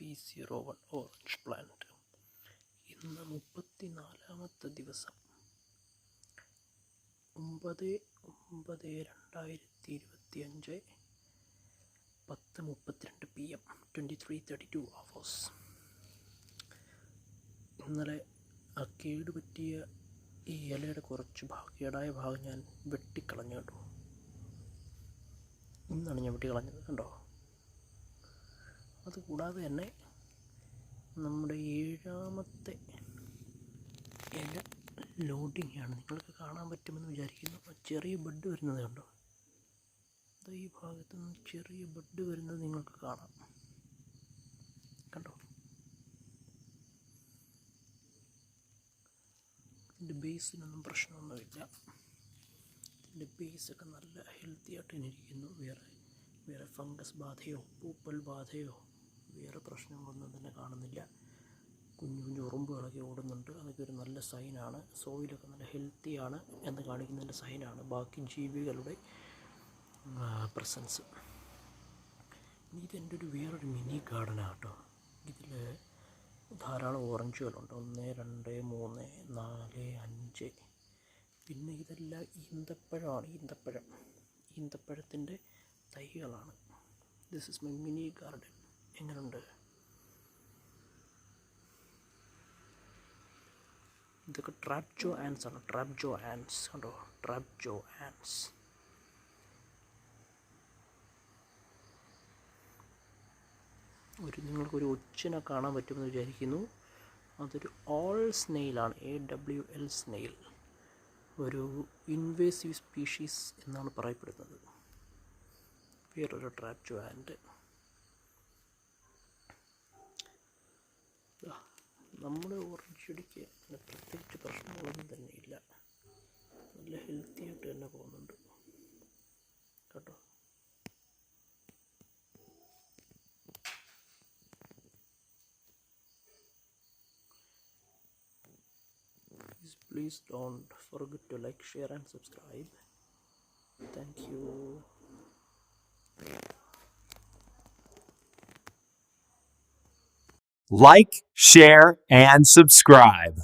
301 orange plant. ഇന്ന് 34ാമത്തെ ദിവസം 9/9/2025 10:32 PM 23:32 hours. ഇന്നലെ ആ കേടുപറ്റിയ ഈ ഇലയുടെ കുറച്ച് കേടായ ഭാഗം ഞാൻ വെട്ടിക്കളഞ്ഞു കേട്ടോ. ഇന്നാണ് ഞാൻ വെട്ടിക്കളഞ്ഞത് കണ്ടോ. അതുകൂടാതെ തന്നെ നമ്മുടെ 7ാമത്തെ ഇല ലോഡിംഗ് ആണ്. നിങ്ങൾക്ക് കാണാൻ പറ്റുമെന്ന് വിചാരിക്കുന്നു. ചെറിയ ബഡ് വരുന്നത് കണ്ടോ. ഈ ഭാഗത്ത് നിന്ന് ചെറിയ ബഡ് വരുന്നത് നിങ്ങൾക്ക് കാണാം കണ്ടോ. ഇതിൻ്റെ ബേസിനൊന്നും പ്രശ്നമൊന്നുമില്ല. ഇതിൻ്റെ ബേസൊക്കെ നല്ല ഹെൽത്തി ആയിട്ട് തന്നെ ഇരിക്കുന്നു. വേറെ ഫംഗസ് ബാധയോ പൂപ്പൽ ബാധയോ വേറെ പ്രശ്നങ്ങളൊന്നും തന്നെ കാണുന്നില്ല. കുഞ്ഞു കുഞ്ഞു ഉറുമ്പുകളൊക്കെ ഓടുന്നുണ്ട്. അതൊക്കെ ഒരു നല്ല സൈനാണ്. സോയിലൊക്കെ നല്ല ഹെൽത്തിയാണ് എന്ന് കാണിക്കുന്നതിൻ്റെ സൈനാണ്. ബാക്കി ജീവികളുടെ പ്രസൻസ്. ഇതെൻ്റെ വേറൊരു മിനി ഗാർഡനാണ് കേട്ടോ. ഇതിൽ ധാരാളം ഓറഞ്ചുകളുണ്ട്. 1, 2, 3, 4, 5. പിന്നെ ഇതെല്ലാം ഈന്തപ്പഴമാണ്. ഈന്തപ്പഴത്തിൻ്റെ തൈകളാണ്. This is my mini garden. എങ്ങനെയുണ്ട്? ഇതൊക്കെ ട്രാപ്ജോ ആൻസ് ആണ്. ട്രാപ്ജോ ആൻസ് കണ്ടോ. ട്രാപ്ജോ ആൻസ്. നിങ്ങൾക്കൊരു ഒച്ചിനെ കാണാൻ പറ്റുമെന്ന് വിചാരിക്കുന്നു. അതൊരു ഓൾ സ്നെയിലാണ്. AWL snail. ഒരു ഇൻവേസീവ് സ്പീഷീസ് എന്നാണ് പറയപ്പെടുന്നത്. വേറൊരു ട്രാപ്ജോ ആൻഡ്. നമ്മുടെ ഓറഞ്ച് ചെടിക്ക് പ്രത്യേകിച്ച് പ്രശ്നങ്ങളൊന്നും തന്നെ ഇല്ല. നല്ല ഹെൽത്തി ആയിട്ട് തന്നെ പോകുന്നുണ്ട് കേട്ടോ. Please don't forget to like, share and subscribe. Thank you. Like, share, and subscribe.